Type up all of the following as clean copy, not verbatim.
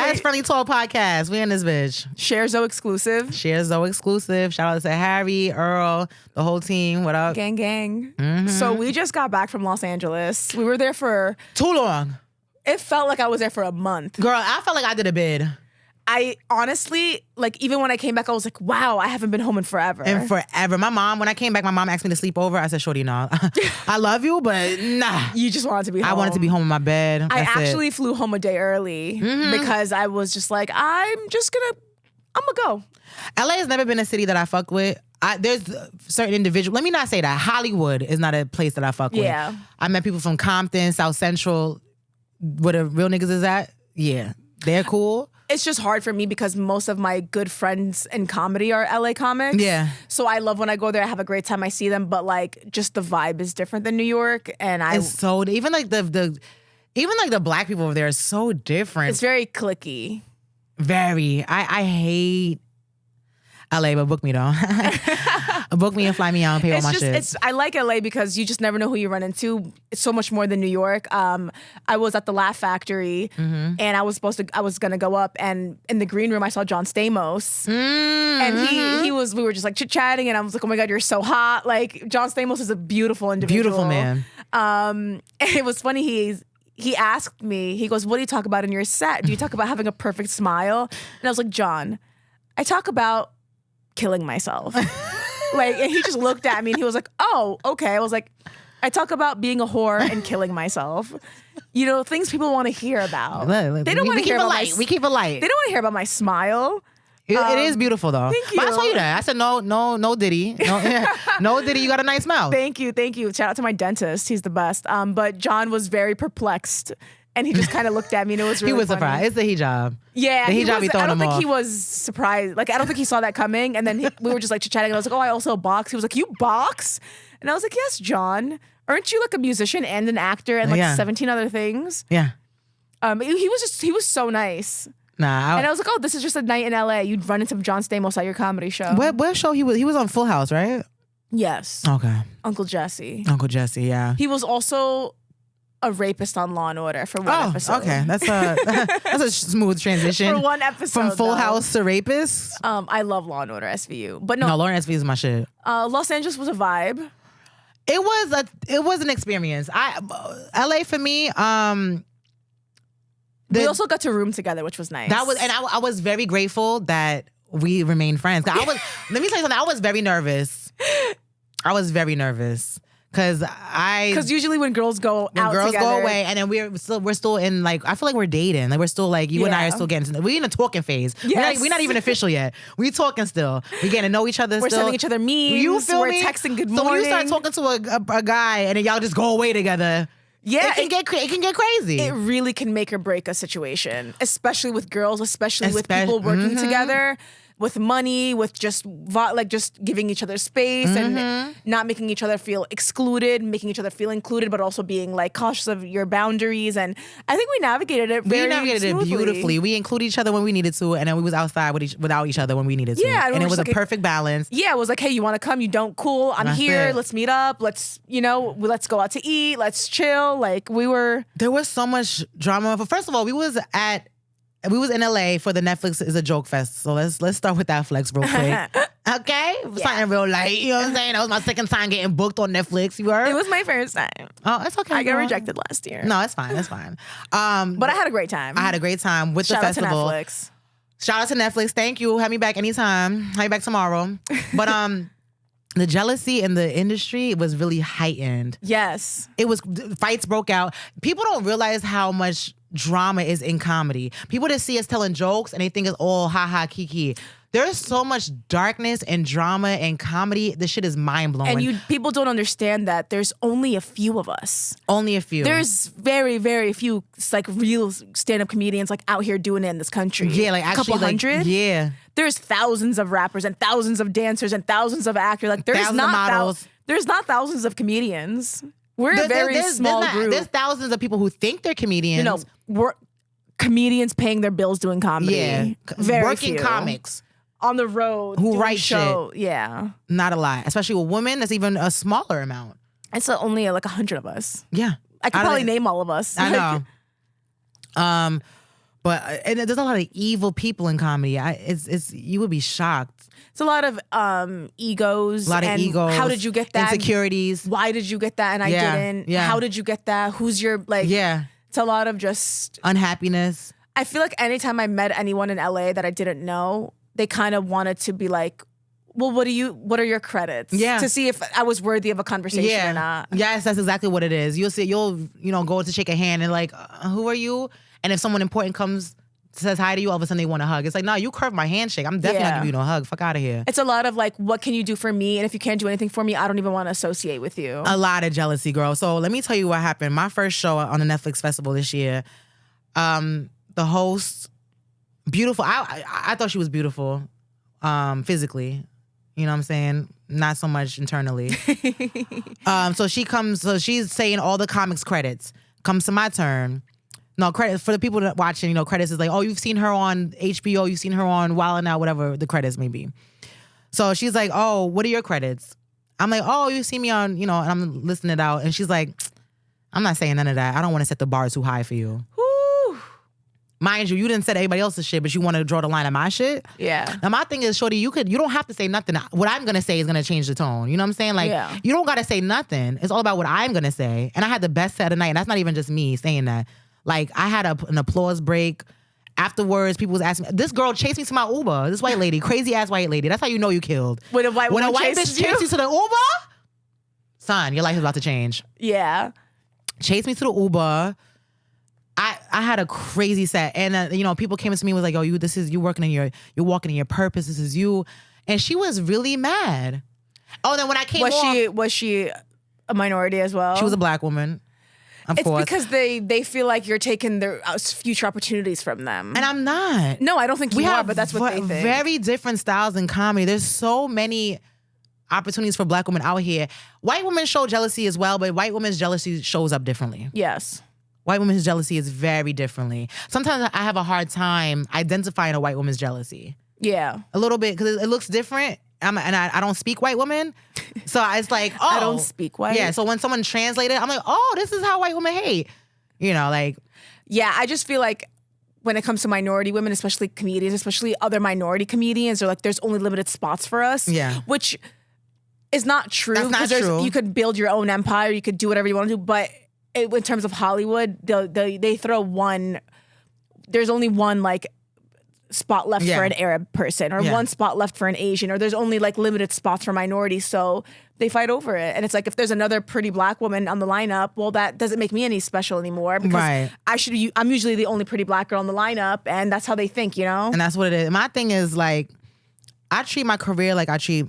That's Friendly Talk Podcast. We in this bitch. Share Zoe exclusive. Share Zoe exclusive. Shout out to Harry, Earl, the whole team. What up? Gang. So we just got back from Los Angeles. We were there for... Too long. It felt like I was there for a month. Girl, I felt like I did a bid. I honestly, like, even when I came back, I was like, wow, I haven't been home in forever. My mom, when I came back, my mom asked me to sleep over. I said, shorty, no. I love you, but nah. You just wanted to be home. I wanted to be home in my bed. I actually flew home a day early because I was just like, I'm gonna go. LA has never been a city that I fuck with. There's certain individuals. Let me not say that. Hollywood is not a place that I fuck with. Yeah. I met people from Compton, South Central, where the real niggas is at. Yeah. They're cool. It's just hard for me because most of my good friends in comedy are LA comics. Yeah. So I love when I go there. I have a great time. I see them, but like just the vibe is different than New York. And It's so even like the black people over there are so different. It's very cliquey. Very. I hate LA, but book me though. Book me and fly me out and pay all my shit. I like LA because you just never know who you run into. It's so much more than New York. I was at the Laugh Factory and I was gonna go up, and in the green room I saw John Stamos. And we were just like chit-chatting, and I was like, oh my God, you're so hot. Like, John Stamos is a beautiful individual. Beautiful man. And it was funny, he asked me, he goes, what do you talk about in your set? Do you talk about having a perfect smile? And I was like, John, I talk about killing myself. Like, and he just looked at me and he was like, oh, okay. I was like, I talk about being a whore and killing myself. You know, things people want to hear about. They don't want to hear about we keep it light. They don't want to hear about my smile. It is beautiful though. Thank you. But I told you that. I said no Diddy. No Diddy, you got a nice mouth. Thank you. Shout out to my dentist. He's the best. But John was very perplexed. And he just kind of looked at me, and it was really He was funny. surprised. It's the hijab. Yeah, the hijab be throwing I don't him think off. he was surprised. Like, I don't think he saw that coming. And then we were just like chit-chatting, and I was like, oh, I also box. He was like, you box? And I was like, yes, John. Aren't you like a musician and an actor and like 17 other things? Yeah. He was so nice. Nah. And I was like, oh, this is just a night in LA. You'd run into John Stamos at your comedy show. What show he was? He was on Full House, right? Yes. Okay. Uncle Jesse. Uncle Jesse, yeah. He was also a rapist on Law and Order for one episode. Okay. That's a smooth transition. For one episode, From Full House to rapist. I love Law and Order SVU, but no, Lauren SVU is my shit. Los Angeles was a vibe. It was an experience. LA for me. We also got to room together, which was nice. I was very grateful that we remained friends. Let me tell you something. I was very nervous. Because usually when girls go out girls together, go away, and then we're still in, like, I feel like we're dating. Like, we're still like, you and I are still getting to know. We're in a talking phase. Yes. We're not even official yet. We talking still. We getting to know each other. We're still. sending each other memes. You feel we're me? texting good morning. So when you start talking to a guy and then y'all just go away together, it can get crazy. It really can make or break a situation, especially with girls, especially with people working together. With money, with just giving each other space and not making each other feel excluded, making each other feel included, but also being like cautious of your boundaries. And I think we navigated it very smoothly. Beautifully. We included each other when we needed to, and then we was outside without each other when we needed to. Yeah, and it was a perfect balance. Yeah, it was like, hey, you want to come? You don't? Cool. I'm here. Let's meet up. Let's go out to eat. Let's chill. Like, there was so much drama. But first of all, we was in LA for the Netflix is a Joke Fest. So let's start with that flex real quick. Okay? Something real light. You know what I'm saying? That was my second time getting booked on Netflix. You heard? It was my first time. Oh, it's okay. I got rejected last year. No, it's fine. It's fine. But I had a great time. I had a great time with the festival. Shout out to Netflix. Shout out to Netflix. Thank you. Have me back anytime. Have me back tomorrow. But the jealousy in the industry was really heightened. Yes. Fights broke out. People don't realize how much drama is in comedy. People that see us telling jokes and they think it's all ha ha kiki. There's so much darkness and drama and comedy. This shit is mind blowing. And people don't understand that there's only a few of us. Only a few. There's very, very few like real stand-up comedians like out here doing it in this country. Yeah, like actually, a couple hundred. Yeah. There's thousands of rappers and thousands of dancers and thousands of actors. Like there's thousands of models. There's not thousands of comedians. We're a very small group. There's thousands of people who think they're comedians. We're comedians paying their bills doing comedy. Yeah. Working comics. On the road. Who write shit. Yeah. Not a lot. Especially with women, that's even a smaller amount. It's only like 100 of us. Yeah. I could probably name all of us. I know. But and there's a lot of evil people in comedy. It's you would be shocked. It's a lot of egos. A lot of and egos. How did you get that? Insecurities. Why did you get that and I didn't? Yeah. How did you get that? Who's your like? Yeah. It's a lot of just Unhappiness. I feel like anytime I met anyone in LA that I didn't know, they kind of wanted to be like, well, what are your credits? Yeah. To see if I was worthy of a conversation or not. Yes, that's exactly what it is. You'll go to shake a hand and like, who are you? And if someone important comes, says hi to you, all of a sudden they want a hug. It's like, nah, you curved my handshake. I'm definitely not giving you no hug. Fuck out of here. It's a lot of like, what can you do for me? And if you can't do anything for me, I don't even want to associate with you. A lot of jealousy, girl. So let me tell you what happened. My first show on the Netflix festival this year, the host, beautiful. I thought she was beautiful, physically. You know what I'm saying? Not so much internally. So she's saying all the comics credits. Comes to my turn. No, credits for the people that watching, credits is like, oh, you've seen her on HBO, you've seen her on Wild 'N Out, whatever the credits may be. So she's like, oh, what are your credits? I'm like, oh, you see me on, and I'm listing it out. And she's like, I'm not saying none of that. I don't want to set the bar too high for you. Whew. Mind you didn't set everybody else's shit, but you want to draw the line at my shit? Yeah. Now my thing is, shorty, you don't have to say nothing. What I'm gonna say is gonna change the tone. You know what I'm saying? Like, you don't gotta say nothing. It's all about what I'm gonna say. And I had the best set of the night, and that's not even just me saying that. Like, I had an applause break. Afterwards, people was asking me, this girl chased me to my Uber. This white lady, crazy ass white lady. That's how you know you killed. When a white bitch chases chased you to the Uber, son, your life is about to change. Yeah. Chased me to the Uber. I had a crazy set, and people came to me and was like, "Oh, you're walking in your purpose. This is you," and she was really mad. Oh, then when I came, was she a minority as well? She was a black woman. Of course. It's because they feel like you're taking their future opportunities from them, and I'm not. No, I don't think you are, but that's what they think. Very different styles in comedy. There's so many opportunities for black women out here. White women show jealousy as well, but white women's jealousy shows up differently. Yes. White women's jealousy is very differently. Sometimes I have a hard time identifying a white woman's jealousy. Yeah. A little bit, because it looks different. I don't speak white women. So it's like, oh. I don't speak white. Yeah, so when someone translated, I'm like, oh, this is how white women hate. Yeah, I just feel like when it comes to minority women, especially comedians, especially other minority comedians, they're like, there's only limited spots for us. Yeah. Which is not true. That's not true. You could build your own empire, you could do whatever you want to do, but in terms of Hollywood, they throw one, there's only one like spot left for an Arab person, or one spot left for an Asian, or there's only like limited spots for minorities, so they fight over it. And it's like, if there's another pretty black woman on the lineup, well, that doesn't make me any special anymore, because I'm usually the only pretty black girl on the lineup, and that's how they think, And that's what it is. My thing is, like, I treat my career like I treat,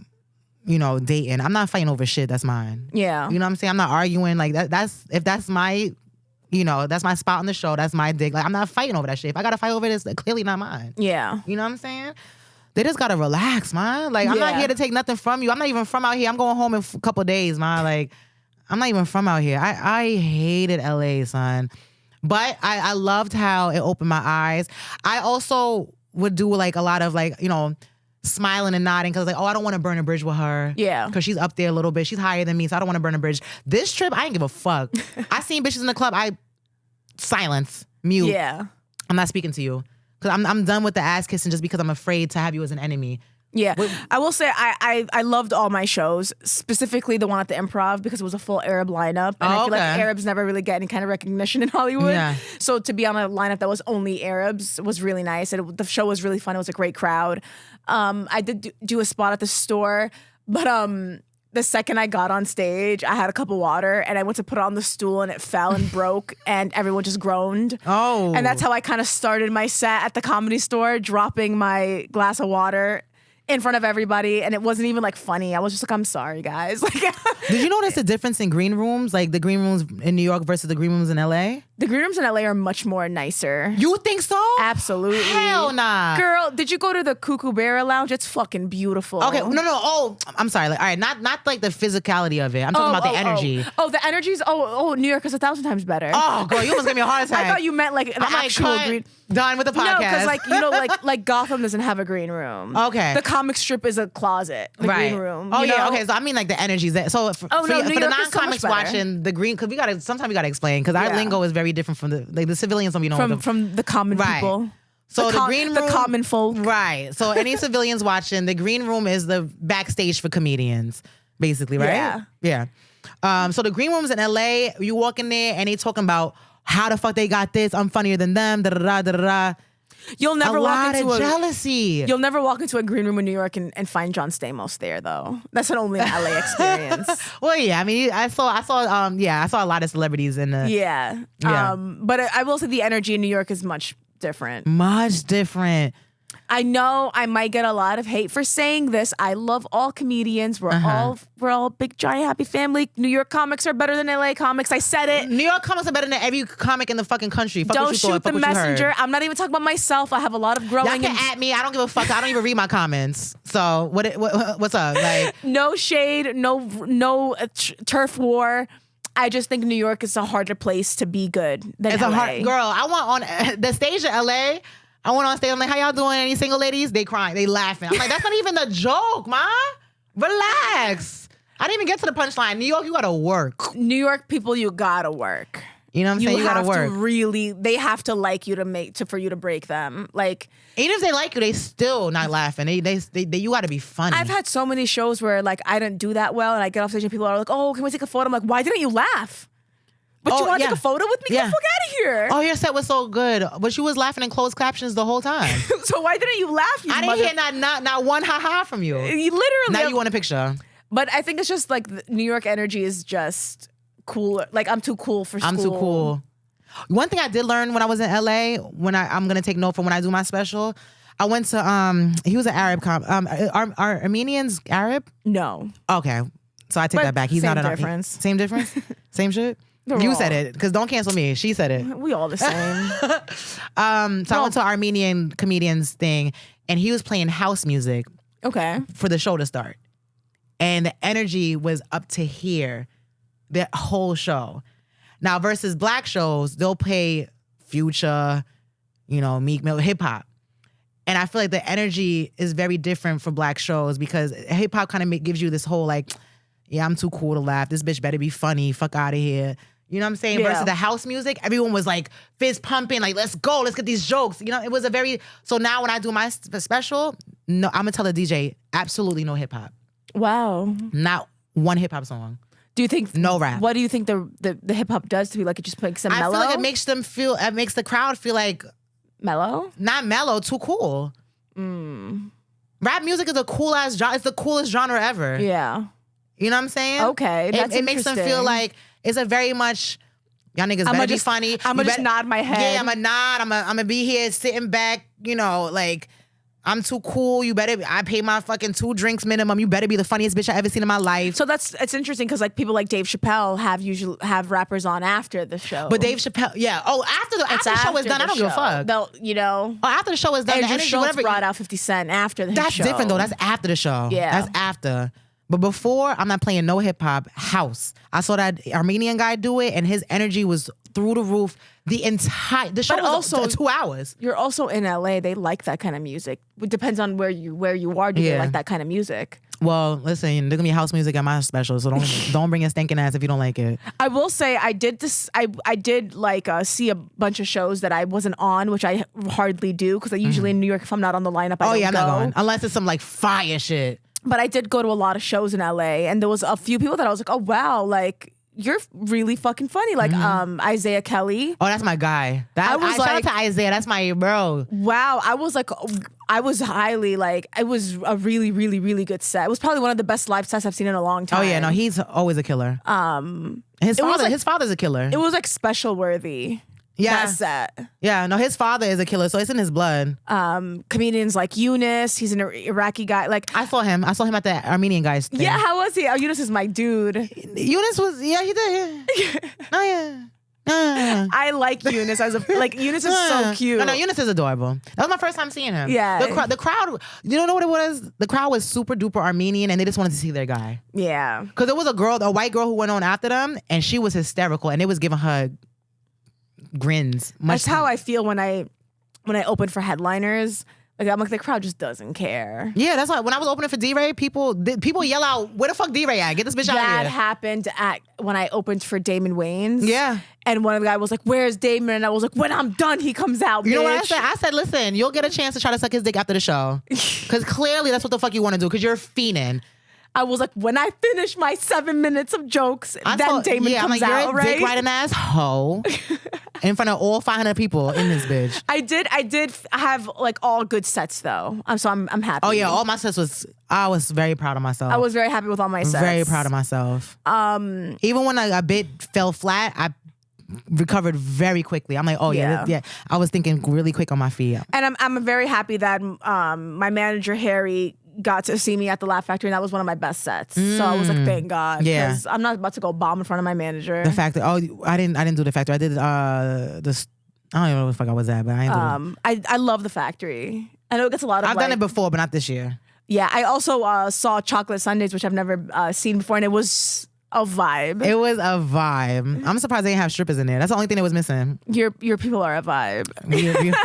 dating. I'm not fighting over shit that's mine. Yeah. You know what I'm saying? I'm not arguing. Like, that's my, that's my spot on the show. That's my dig. Like, I'm not fighting over that shit. If I got to fight over it, it's clearly not mine. Yeah. You know what I'm saying? They just got to relax, man. Like, I'm not here to take nothing from you. I'm not even from out here. I'm going home in a couple of days, man. Like, I'm not even from out here. I hated LA, son. But I loved how it opened my eyes. I also would do, like, a lot of, like, smiling and nodding, because like, oh, I don't want to burn a bridge with her. Yeah. Because she's up there a little bit. She's higher than me, so I don't want to burn a bridge. This trip, I ain't give a fuck. I seen bitches in the club, silence, mute. Yeah. I'm not speaking to you. Because I'm done with the ass kissing just because I'm afraid to have you as an enemy. Yeah. I will say I loved all my shows, specifically the one at the Improv, because it was a full Arab lineup. And I feel like Arabs never really get any kind of recognition in Hollywood. Yeah. So to be on a lineup that was only Arabs was really nice. And the show was really fun. It was a great crowd. I did do a spot at the store, but the second I got on stage, I had a cup of water and I went to put it on the stool and it fell and broke and everyone just groaned. Oh. And that's how I kind of started my set at the Comedy Store, dropping my glass of water in front of everybody, and it wasn't even like funny. I was just like, I'm sorry, guys. Like, did you notice the difference in green rooms? Like the green rooms in New York versus the green rooms in LA? The green rooms in LA are much more nicer. You think so? Absolutely. Hell nah. Girl, did you go to the Kookaburra Lounge? It's fucking beautiful. Okay, no. Oh, I'm sorry. Like, all right, not like the physicality of it. I'm talking about the energy. The energy's, New York is 1,000 times better. Oh, girl, you almost gave me a heart attack. I thought you meant like an actual green. Done with the podcast. No, because like Gotham doesn't have a green room. Okay. The comic strip is a closet. The green room. Oh yeah. Okay. So I mean like the energy's there. So for the York is so non-comics much better. watching the green, because sometimes we gotta explain, because our lingo is very very different from the civilians don't be knowing from the common Right. people. So the green room, the common folk. right? So any civilians watching, the green room is the backstage for comedians, basically, right? Yeah. So the green rooms in LA, you walk in there and they talking about how the fuck they got this. I'm funnier than them. Da da da da da. You'll never a walk lot into of jealousy. You'll never walk into a green room in New York and find John Stamos there, though. That's an only an LA experience. Well, yeah. I mean, I saw a lot of celebrities in the Yeah. Yeah. But I will say the energy in New York is much different. much different. I know I might get a lot of hate for saying this. I love all comedians. We're all big giant happy family. New York comics are better than LA comics. I said it. New York comics are better than every comic in the fucking country. Fuck what Don't you shoot thought. the Fuck what you heard. messenger. I'm not even talking about myself. I have a lot of growing. Y'all can at me. I don't give a fuck. I don't even read my comments. So what's up? Like, no shade, no turf war. I just think New York is a harder place to be good than it's LA. a hard girl. I went on the stage in LA. I went on stage. I'm like, how y'all doing? Any single ladies? They crying. They laughing. I'm like, that's not even the joke, ma. Relax. I didn't even get to the punchline. New York, you gotta work. New York people, you gotta work. You know what I'm saying? You gotta have work. to really. They have to like you for you to break them. Like, Even if they like you, they still not laughing. They you gotta be funny. I've had so many shows where like I didn't do that well, and I get off stage and people are like, "Oh, can we take a photo?" I'm like, "Why didn't you laugh? But you want to take a photo with me? Get the fuck out of here!" Oh, your set was so good, but you was laughing in closed captions the whole time. So why didn't you laugh? I didn't hear not one ha ha from you. You literally. Now you want a picture. But I think it's just like the New York energy is just cool. Like I'm too cool for school. I'm too cool. One thing I did learn when I was in LA, when I'm gonna take note from when I do my special, I went to he was an Arab are Armenians Arab? No. Okay. So I take But that back. He's same not an difference. Same difference? Same shit? They're You all- said it, because don't cancel me. She said it. We all the same. So I went to Armenian comedians thing, and he was playing house music Okay. for the show to start. And the energy was up to here, the whole show. Now versus black shows, they'll play Future, Meek Mill, hip hop. And I feel like the energy is very different for black shows, because hip hop kind of gives you this whole like, yeah, I'm too cool to laugh. This bitch better be funny. Fuck out of here. You know what I'm saying? Yeah. Versus the house music, everyone was like fist pumping, like, let's go, let's get these jokes. It was so now when I do my special, no, I'm gonna tell the DJ, absolutely no hip hop. Wow. Not one hip hop song. Do you think No rap. What do you think the hip hop does to be like? It just makes them I mellow. feel like it makes the crowd feel like mellow. not mellow, too cool. Rap music is a cool ass genre. It's the coolest genre ever. Yeah. You know what I'm saying? Okay, that's it makes them feel interesting. like it's a very much. Y'all niggas better be funny. I'ma You just bet- nod my head. Yeah, I'm a nod. I'm gonna be here sitting back. Like I'm too cool. You better. I pay my fucking 2 drinks minimum. You better be the funniest bitch I ever seen in my life. So it's interesting because like people like Dave Chappelle have rappers on after the show. But Dave Chappelle, yeah. Oh, after the show is done, I don't give a fuck. They'll, Oh, after the show is done, the Andrew energy, Schultz whatever. brought out 50 Cent after the That's show. different though. That's after the show. Yeah. That's after. But before, I'm not playing no hip hop. House. I saw that Armenian guy do it, and his energy was through the roof. The show But was also- 2 hours. You're also in LA. They like that kind of music. It depends on where you are. Do they Yeah. like that kind of music? Well, listen, there's gonna be house music at my special, so don't bring your stinking ass if you don't like it. I will say I did this. I did like see a bunch of shows that I wasn't on, which I hardly do because I usually in New York, if I'm not on the lineup, I don't I'm go. not going unless it's some like fire shit. But I did go to a lot of shows in LA, and there was a few people that I was like, oh wow, like you're really fucking funny. Like Isaiah Kelly. Oh, that's my guy. Shout out to Isaiah. That's my bro. Wow, I was like, I was highly like, it was a really, really, really good set. It was probably one of the best live sets I've seen in a long time. Oh yeah, no, he's always a killer. His father's a killer. It was like special worthy. Yeah. That set. Yeah, no, his father is a killer, so it's in his blood. Comedians like Eunice, he's an Iraqi guy. Like, I saw him at the Armenian guys thing. yeah, how was he? Oh, Eunice is my dude. Eunice was, he did. Yeah. Oh yeah. I like Eunice as Eunice is so cute. No, Eunice is adorable. That was my first time seeing him. Yeah. The crowd, you don't know what it was? The crowd was super duper Armenian, and they just wanted to see their guy. Yeah. Because there was a white girl who went on after them, and she was hysterical, and they was giving her grins. That's how I feel when I open for headliners. Like, I'm like, the crowd just doesn't care. Yeah, that's why when I was opening for D-Ray, people yell out, "Where the fuck D-Ray at? Get this bitch out of That here!" happened when I opened for Damon Wayans. Yeah. And one of the guys was like, "Where's Damon?" And I was like, "When I'm done, he comes out." You know what I bitch." said? I said, listen, you'll get a chance to try to suck his dick after the show. Because clearly that's what the fuck you want to do, because you're fiending. I was like, when I finish my 7 minutes of jokes, then Damon I'm comes like, out, you're a right? dick riding ass hoe in front of all 500 people in this bitch. I did have like all good sets though. So I'm happy. Oh yeah, all my sets I was very proud of myself. I was very happy with all my sets. very proud of myself. Even when a bit fell flat, I recovered very quickly. I'm like, oh yeah. I was thinking really quick on my feet. And I'm very happy that my manager Harry got to see me at the Laugh Factory, and that was one of my best sets. So I was like, thank God. Yeah. Because I'm not about to go bomb in front of my manager. The Factory. Oh, I didn't do the Factory. I did I don't even know what the fuck I was at, but I ain't do it. I love the Factory. I know it gets a lot of I've done it before, but not this year. Yeah, I also saw Chocolate Sundays, which I've never seen before, and it was a vibe. It was a vibe. I'm surprised they didn't have strippers in there. That's the only thing that was missing. Your people are a vibe.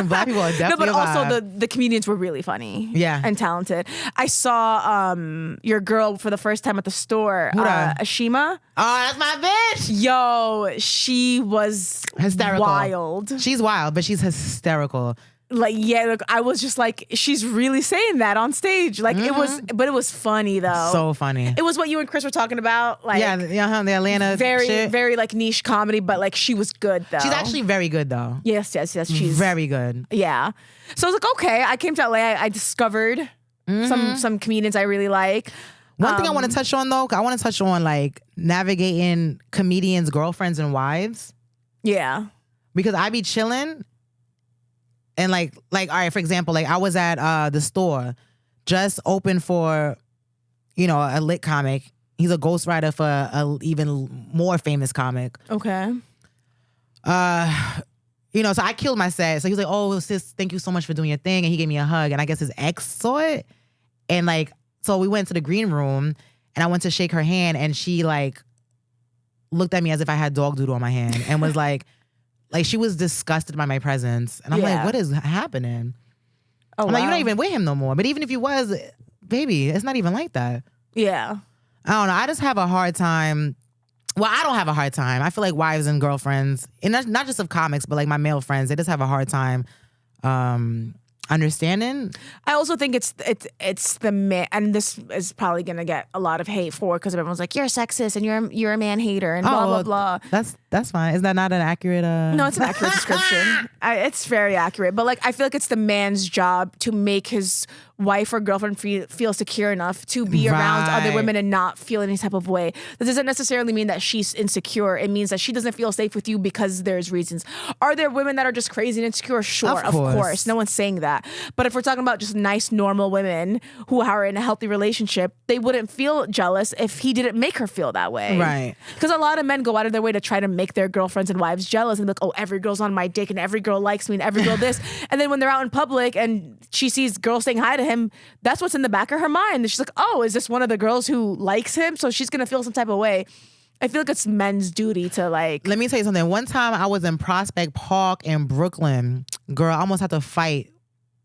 Black people are definitely No, but a vibe. also the comedians were really funny. Yeah. And talented. I saw your girl for the first time at the store, Who that? Ashima. Oh, that's my bitch. Yo, she was Hysterical. wild. She's wild, but she's hysterical. Like, yeah, look, I was just like, she's really saying that on stage. Like, it was funny though. So funny. It was what you and Chris were talking about. Like, the Atlanta very, shit. very like niche comedy, but like she was good though. She's actually very good though. yes. She's Very good. Yeah. So I was like, okay, I came to LA. I discovered some comedians I really like. One thing I want to touch on though, I want to touch on like navigating comedians' girlfriends and wives, Yeah. because I be chilling and like all right, for example, like I was at the store, just open for, a lit comic. He's a ghostwriter for a even more famous comic. Okay. So I killed my set. So he was like, "Oh, sis, thank you so much for doing your thing," and he gave me a hug. And I guess his ex saw it, and like, so we went to the green room, and I went to shake her hand, and she like looked at me as if I had dog doodle on my hand, and was like she was disgusted by my presence, and I'm like, "What is happening?" Oh, I'm like, "You're not even with him no more." But even if you was, baby, it's not even like that. Yeah. I don't know. I just have a hard time. Well, I don't have a hard time. I feel like wives and girlfriends, and not just of comics, but like my male friends, they just have a hard time understanding. I also think it's the man, and this is probably gonna get a lot of hate for, because everyone's like, you're sexist and you're a man hater and blah blah blah. That's fine. Is that not an accurate? No, it's an accurate description. It's very accurate, but like I feel like it's the man's job to make his wife or girlfriend feel secure enough to be around other Right. women and not feel any type of way. That doesn't necessarily mean that she's insecure. It means that she doesn't feel safe with you because there's reasons. Are there women that are just crazy and insecure? Sure, of course. No one's saying that. But if we're talking about just nice, normal women who are in a healthy relationship, they wouldn't feel jealous if he didn't make her feel that way. Right. Because a lot of men go out of their way to try to make their girlfriends and wives jealous and be like, oh, every girl's on my dick and every girl likes me and every girl this. And then when they're out in public and she sees girls saying hi to him, that's what's in the back of her mind. And she's like, oh, is this one of the girls who likes him? So she's going to feel some type of way. I feel like it's men's duty to like. Let me tell you something. One time I was in Prospect Park in Brooklyn. Girl, I almost had to fight.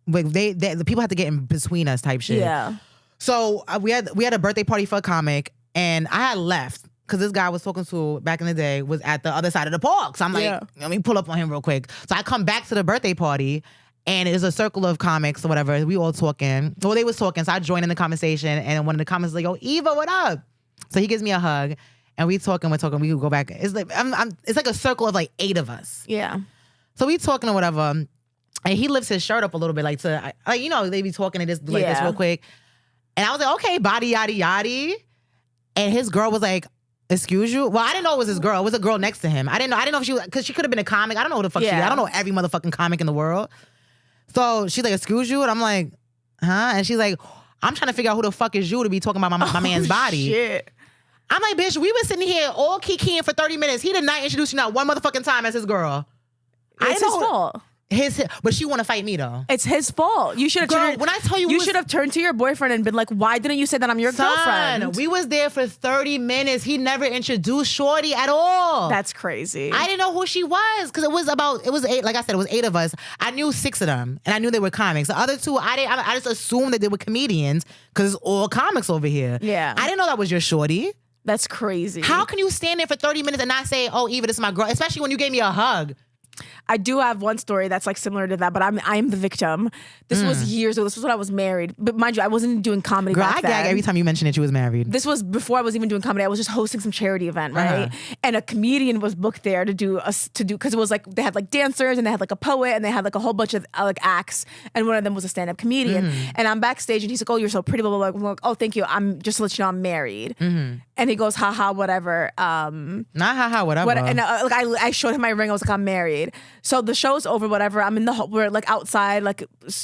Like the people had to get in between us type shit. Yeah. So we had a birthday party for a comic, and I had left because this guy I was talking to back in the day was at the other side of the park. So I'm like, let me pull up on him real quick. So I come back to the birthday party, and it's a circle of comics or whatever. We all talking. Well, they was talking, so I joined in the conversation, and one of the comments was like, "Yo, Eva, what up?" So he gives me a hug, and we're talking. We go back. It's like it's like a circle of like 8 of us. Yeah. So we talking or whatever, and he lifts his shirt up a little bit, like they be talking and just do like this real quick. And I was like, okay, body yaddy yaddy. And his girl was like, excuse you? Well, I didn't know it was his girl. It was a girl next to him. I didn't know if she was, because she could have been a comic. I don't know who the fuck she is. I don't know every motherfucking comic in the world. So she's like, excuse you? And I'm like, huh? And she's like, I'm trying to figure out who the fuck is you to be talking about my man's body. Shit. I'm like, bitch, we were sitting here all kikiing for 30 minutes. He did not introduce you not one motherfucking time as his girl. It's his fault. But she want to fight me though. It's his fault. You should have Girl, turned. when I tell you, you should have turned to your boyfriend and been like, "Why didn't you say that I'm your girlfriend?" We was there for 30 minutes. He never introduced Shorty at all. That's crazy. I didn't know who she was because it was 8. Like I said, it was 8 of us. I knew 6 of them, and I knew they were comics. The other 2, I just assumed that they were comedians because it's all comics over here. Yeah. I didn't know that was your Shorty. That's crazy. How can you stand there for 30 minutes and not say, "Oh, Eva, this is my girl," especially when you gave me a hug? I do have one story that's like similar to that, but I am the victim. This was years ago. This was when I was married. But mind you, I wasn't doing comedy Girl, back I then. gag every time you mention that you was married. This was before I was even doing comedy. I was just hosting some charity event, right? And a comedian was booked there to do because it was like they had like dancers and they had like a poet and they had like a whole bunch of like acts, and one of them was a stand-up comedian. And I'm backstage and he's like, "Oh, you're so pretty," blah blah blah. I'm like, "Oh, thank you. I'm just to let you know I'm married." And he goes, "Haha, whatever." Not haha, whatever. And like I showed him my ring. I was like, "I'm married." So the show's over, whatever. I'm in we're like outside, like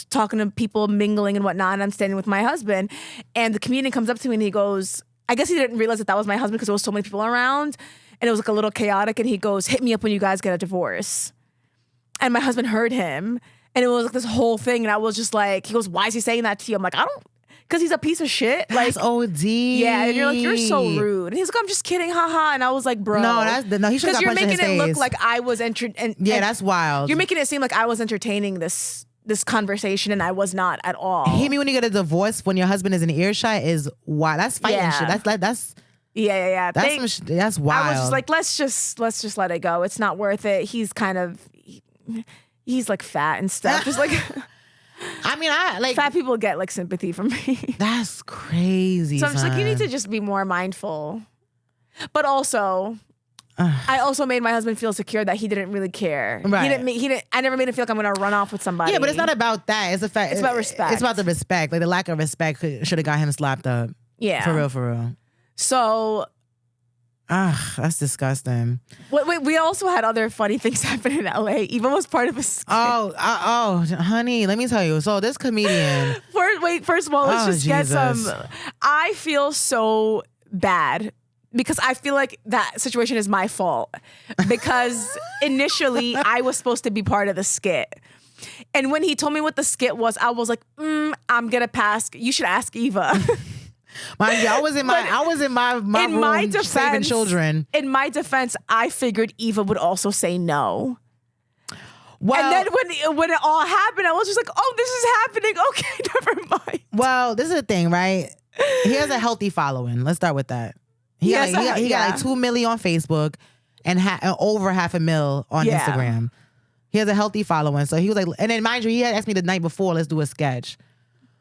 talking to people, mingling and whatnot. And I'm standing with my husband, and the comedian comes up to me and he goes, I guess he didn't realize that was my husband because there was so many people around, and it was like a little chaotic. And he goes, "Hit me up when you guys get a divorce." And my husband heard him, and it was like this whole thing. And I was just like, he goes, "Why is he saying that to you?" I'm like, I don't. Because he's a piece of shit. That's like OD. Yeah, and you're like, "You're so rude." And he's like, "I'm just kidding, haha." And I was like, "Bro, No, he should have got you're punched in making his it look face. like I was That's wild. You're making it seem like I was entertaining this conversation, and I was not at all. Hit me when you get a divorce when your husband is in earshot is wild. That's fighting Yeah. shit. That's Yeah. that's wild. I was just like, let's just let it go. It's not worth it. He's kind of he's like fat and stuff. Just like I mean, I like fat people get like sympathy from me. That's crazy. So I'm just like, you need son. to just be more mindful. But also, I also made my husband feel secure that he didn't really care. Right. He didn't. I never made him feel like I'm gonna run off with somebody. Yeah, but it's not about that. It's the fact. It's about respect. It's about the respect. Like the lack of respect should have got him slapped up. Yeah. For real. So. That's disgusting. Wait, we also had other funny things happen in LA. Eva was part of a skit. Oh, honey, let me tell you. So this comedian. First of all, let's just get Jesus. some. I feel so bad because I feel like that situation is my fault because initially I was supposed to be part of the skit. And when he told me what the skit was, I was like, I'm gonna pass. You should ask Eva. Mind you, I was in my in room my saving children. In my defense, I figured Eva would also say no. Well, And then when it all happened, I was just like, "Oh, this is happening. Okay, never mind." Well, this is the thing, right? He has a healthy following. Let's start with that. He got like 2 million on Facebook and over 500,000 on Yeah. Instagram. He has a healthy following. So he was like, and then mind you, he had asked me the night before, let's do a sketch.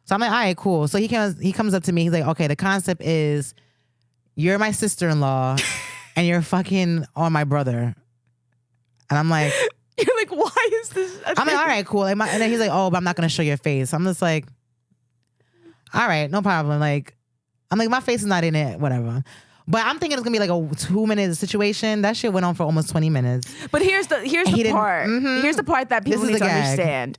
So I'm like, all right, cool. So he comes up to me. He's like, okay, the concept is you're my sister-in-law and you're fucking on my brother. And I'm like, You're like, "Why is this?" I'm like, all right, cool. And then he's like, oh, but I'm not going to show your face. I'm just like, all right, no problem. Like, I'm like, my face is not in it, whatever. But I'm thinking it's going to be like a 2-minute situation. That shit went on for almost 20 minutes. But here's the part. Here's the part that people This is need to the gag. understand.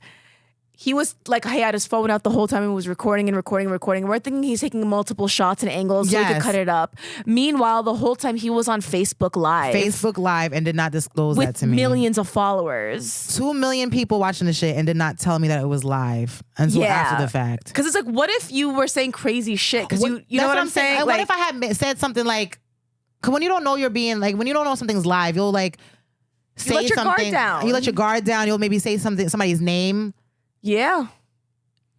He was like, he had his phone out the whole time and was recording. And we're thinking he's taking multiple shots and angles so he could Yes. cut it up. Meanwhile, the whole time he was on Facebook Live. And did not disclose that with to me. millions of followers. 2 million people watching the shit and did not tell me that it was live until after the fact. Because it's like, what if you were saying crazy shit? Because you know what I'm saying? Like, what if I had said something like, cause when you don't know you're being like, when you don't know something's live, you'll like say let your guard something. down. You let your guard down. You'll maybe say somebody's name Yeah.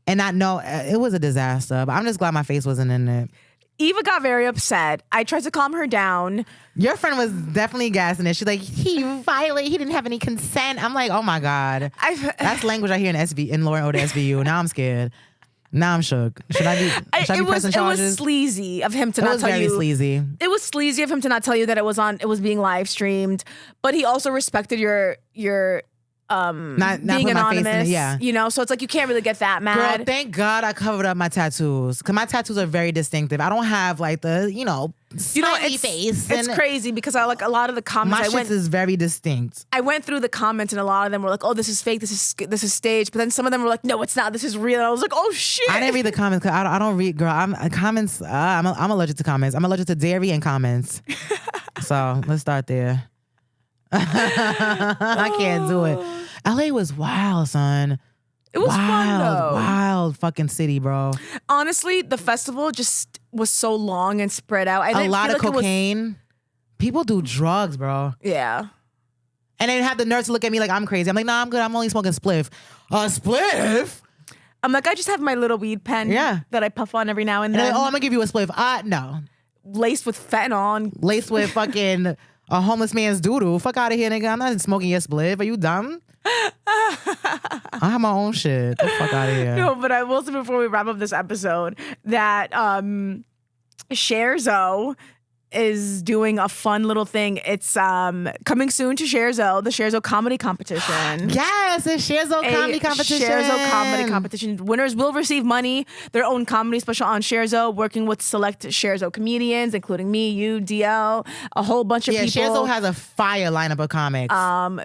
and not know. It was a disaster. But I'm just glad my face wasn't in it. Eva got very upset. I tried to calm her down. Your friend was definitely gassing it. She's like, he didn't have any consent. I'm like, oh my God. That's language I hear in Lauren Oda SVU. Now I'm scared. Now I'm shook. Should I be pressing charges? It was sleazy of him to It not was tell very you. sleazy. It was sleazy of him to not tell you that it was being live streamed, but he also respected your Not being put my face in anonymous. it, yeah. You know, so it's like you can't really get that Girl, mad. thank God I covered up my tattoos. Because my tattoos are very distinctive. I don't have like the, smiley face. It's and crazy because I like a lot of the comments. my shit is very distinct. I went through the comments and a lot of them were like, "Oh, this is fake. This is staged." But then some of them were like, "No, it's not. This is real." And I was like, "Oh shit!" I didn't read the comments because I don't read, girl. I'm allergic to comments. I'm allergic to dairy and comments. So let's start there. I can't do it. LA was wild, son. It was fun though. Wild fucking city, bro. Honestly, the festival just was so long and spread out. A lot of cocaine. People do drugs, bro. Yeah. And they have the nerve to look at me like I'm crazy. I'm like, nah, I'm good. I'm only smoking spliff. A spliff? I'm like, I just have my little weed pen that I puff on every now and And then. they're like, oh, I'm gonna give you a spliff. No. Laced with fentanyl. And Laced with fucking a homeless man's doodoo. Fuck out of here, nigga. I'm not smoking your spliff. Are you dumb? I have my own shit. Get the fuck out of here. No, but I will say before we wrap up this episode that Scherzo is doing a fun little thing. It's coming soon to Scherzo, the Scherzo comedy competition. Yes, it's Scherzo comedy competition. Scherzo comedy competition. Winners will receive money, their own comedy special on Scherzo, working with select Scherzo comedians, including me, you, DL, a whole bunch of people. Yeah, Scherzo has a fire lineup of comics.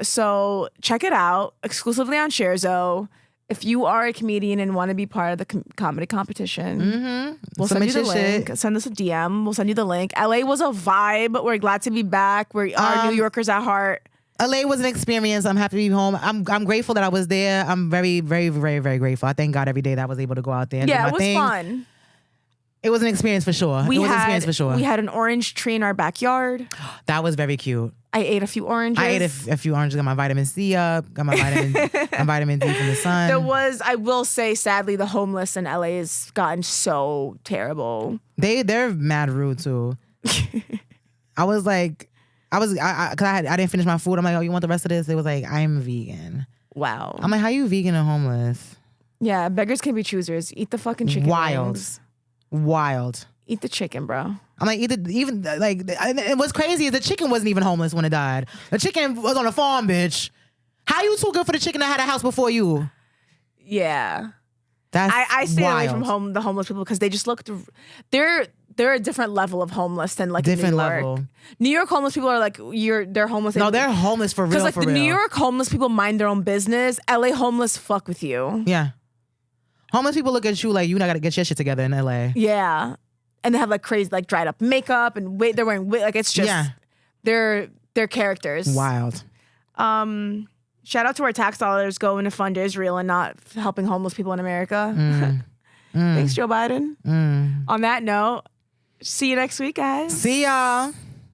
So check it out exclusively on Scherzo. If you are a comedian and want to be part of the comedy competition, we'll send you the link. Send us a DM. We'll send you the link. LA was a vibe. We're glad to be back. We are New Yorkers at heart. LA was an experience. I'm happy to be home. I'm grateful that I was there. I'm very, very, very, very grateful. I thank God every day that I was able to go out there and do my it was thing. fun. It was an experience for sure. We had an orange tree in our backyard. That was very cute. I ate a few oranges. I ate a few oranges. Got my vitamin C up. Got my vitamin D from the sun. I will say, sadly, the homeless in LA has gotten so terrible. They're mad rude too. I didn't finish my food. I'm like, oh, you want the rest of this? It was like, I'm vegan. Wow. I'm like, how you vegan and homeless? Yeah, beggars can be choosers. Eat the fucking chicken. Wild. Eat the chicken, bro. I'm like, and what's crazy is the chicken wasn't even homeless when it died. The chicken was on a farm, bitch. How you too good for the chicken that had a house before you? Yeah. That's I stay away wild. from the homeless people because they just look, they're a different level of homeless than like different New York. level. New York homeless people are like, they're homeless. No, they're homeless for real. Because like for the real. New York homeless people mind their own business. LA homeless fuck with you. Yeah. Homeless people look at you like you not gotta get your shit together in LA. Yeah. And they have like crazy, like dried up makeup and they're wearing like it's just they're characters. Wild. Shout out to our tax dollars going to fund Israel and not helping homeless people in America. Thanks, Joe Biden. On that note, see you next week, guys. See y'all.